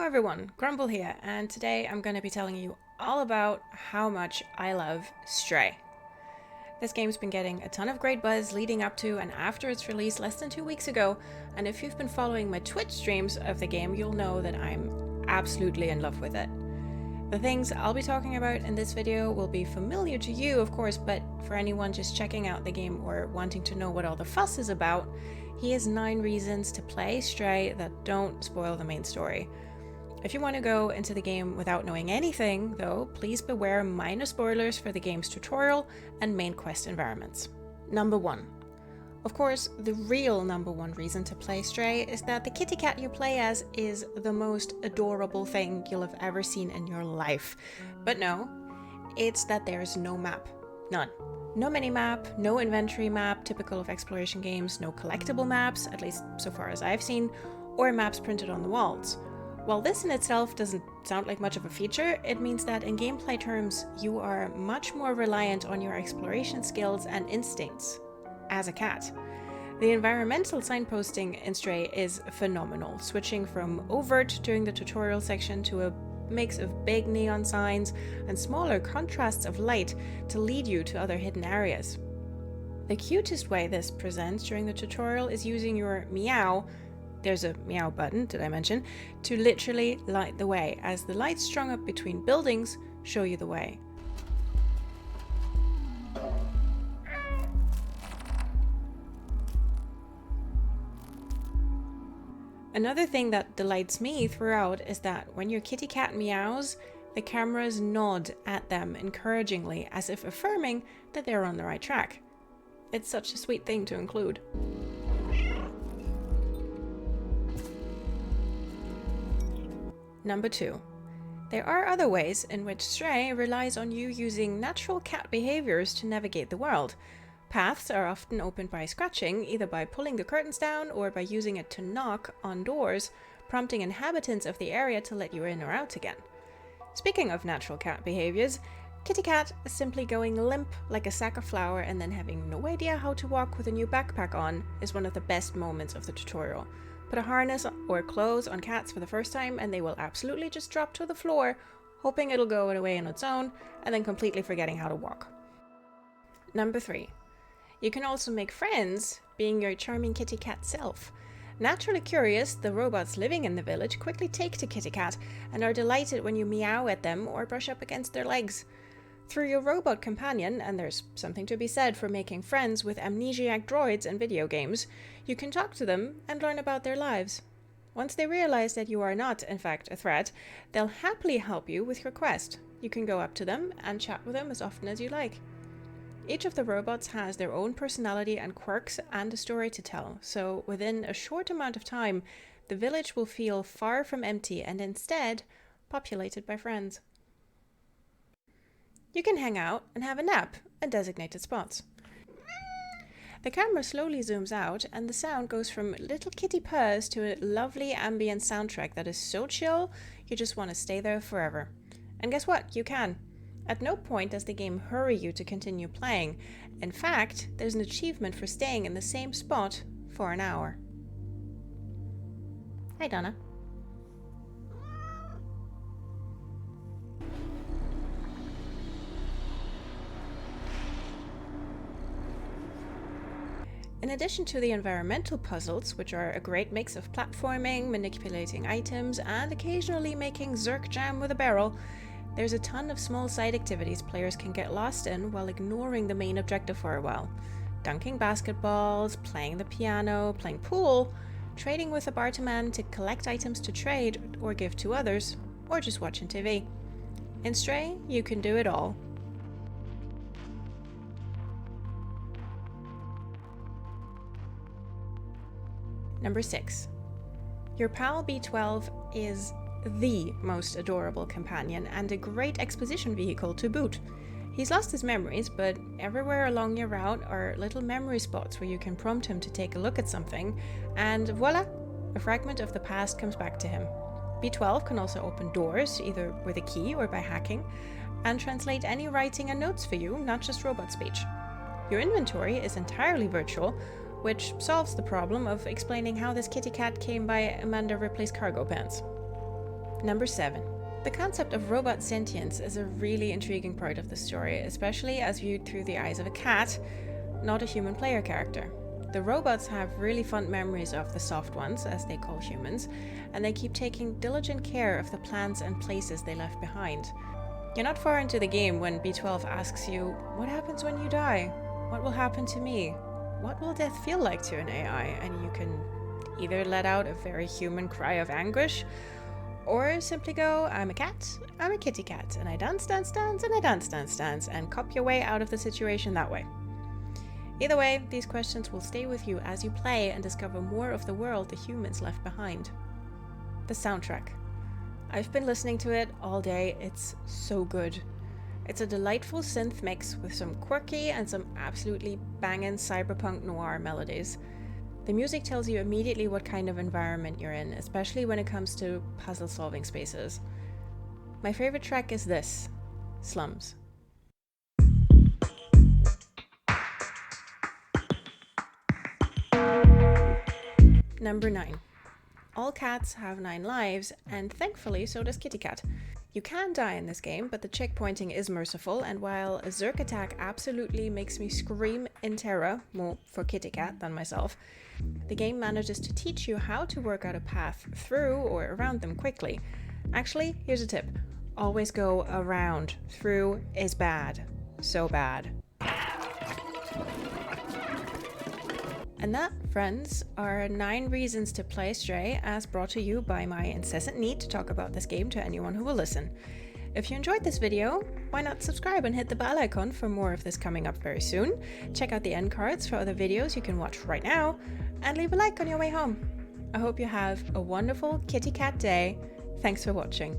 everyone, Grumble here, and today I'm going to be telling you all about how much I love Stray. This game's been getting a ton of great buzz leading up to and after its release less than 2 weeks ago, and if you've been following my Twitch streams of the game, you'll know that I'm absolutely in love with it. The things I'll be talking about in this video will be familiar to you, of course, but for anyone just checking out the game or wanting to know what all the fuss is about, here's 9 reasons to play Stray that don't spoil the main story. If you want to go into the game without knowing anything, though, please beware minor spoilers for the game's tutorial and main quest environments. Number 1. Of course, the real number 1 reason to play Stray is that the kitty cat you play as is the most adorable thing you'll have ever seen in your life. But no, it's that there's no map. None. No minimap, no inventory map, typical of exploration games, no collectible maps, at least so far as I've seen, or maps printed on the walls. While this in itself doesn't sound like much of a feature, it means that in gameplay terms, you are much more reliant on your exploration skills and instincts as a cat. The environmental signposting in Stray is phenomenal, switching from overt during the tutorial section to a mix of big neon signs and smaller contrasts of light to lead you to other hidden areas. The cutest way this presents during the tutorial is using your meow, there's a meow button, did I mention, to literally light the way, as the lights strung up between buildings show you the way. Another thing that delights me throughout is that when your kitty cat meows, the cameras nod at them encouragingly, as if affirming that they're on the right track. It's such a sweet thing to include. Number 2. There are other ways in which Stray relies on you using natural cat behaviors to navigate the world. Paths are often opened by scratching, either by pulling the curtains down or by using it to knock on doors, prompting inhabitants of the area to let you in or out again. Speaking of natural cat behaviors, Kitty Cat is simply going limp like a sack of flour and then having no idea how to walk with a new backpack on is one of the best moments of the tutorial. Put a harness or clothes on cats for the first time and they will absolutely just drop to the floor, hoping it'll go away on its own, and then completely forgetting how to walk. Number 3. You can also make friends, being your charming kitty cat self. Naturally curious, the robots living in the village quickly take to Kitty Cat and are delighted when you meow at them or brush up against their legs. Through your robot companion, and there's something to be said for making friends with amnesiac droids in video games, you can talk to them and learn about their lives. Once they realize that you are not, in fact, a threat, they'll happily help you with your quest. You can go up to them and chat with them as often as you like. Each of the robots has their own personality and quirks and a story to tell, so within a short amount of time, the village will feel far from empty and instead populated by friends. You can hang out and have a nap in designated spots. The camera slowly zooms out and the sound goes from little kitty purrs to a lovely ambient soundtrack that is so chill you just want to stay there forever. And guess what? You can. At no point does the game hurry you to continue playing. In fact, there's an achievement for staying in the same spot for an hour. Hi, Donna. In addition to the environmental puzzles, which are a great mix of platforming, manipulating items, and occasionally making Zerk jam with a barrel, there's a ton of small side activities players can get lost in while ignoring the main objective for a while. Dunking basketballs, playing the piano, playing pool, trading with a barman to collect items to trade or give to others, or just watching TV. In Stray, you can do it all. Number 6. Your pal BlueTwelve is the most adorable companion and a great exposition vehicle to boot. He's lost his memories, but everywhere along your route are little memory spots where you can prompt him to take a look at something, and voila, a fragment of the past comes back to him. BlueTwelve can also open doors, either with a key or by hacking, and translate any writing and notes for you, not just robot speech. Your inventory is entirely virtual, which solves the problem of explaining how this kitty cat came by Amanda Ripley's cargo pants. Number 7. The concept of robot sentience is a really intriguing part of the story, especially as viewed through the eyes of a cat, not a human player character. The robots have really fond memories of the soft ones, as they call humans, and they keep taking diligent care of the plants and places they left behind. You're not far into the game when B12 asks you, what happens when you die? What will happen to me? What will death feel like to an AI? And you can either let out a very human cry of anguish, or simply go, I'm a cat, I'm a kitty cat, and I dance, dance, dance, and I dance, dance, dance, and cop your way out of the situation that way. Either way, these questions will stay with you as you play and discover more of the world the humans left behind. The soundtrack. I've been listening to it all day, it's so good. It's a delightful synth mix with some quirky and some absolutely bangin' cyberpunk noir melodies. The music tells you immediately what kind of environment you're in, especially when it comes to puzzle-solving spaces. My favorite track is this, Slums. Number 9. All cats have 9 lives, and thankfully so does Kitty Cat. You can die in this game, but the checkpointing is merciful, and while a Zerk attack absolutely makes me scream in terror, more for Kitty Cat than myself, the game manages to teach you how to work out a path through or around them quickly. Actually, here's a tip. Always go around. Through is bad. So bad. And that, friends, are 9 reasons to play Stray, as brought to you by my incessant need to talk about this game to anyone who will listen. If you enjoyed this video, why not subscribe and hit the bell icon for more of this coming up very soon? Check out the end cards for other videos you can watch right now, and leave a like on your way home. I hope you have a wonderful kitty cat day. Thanks for watching.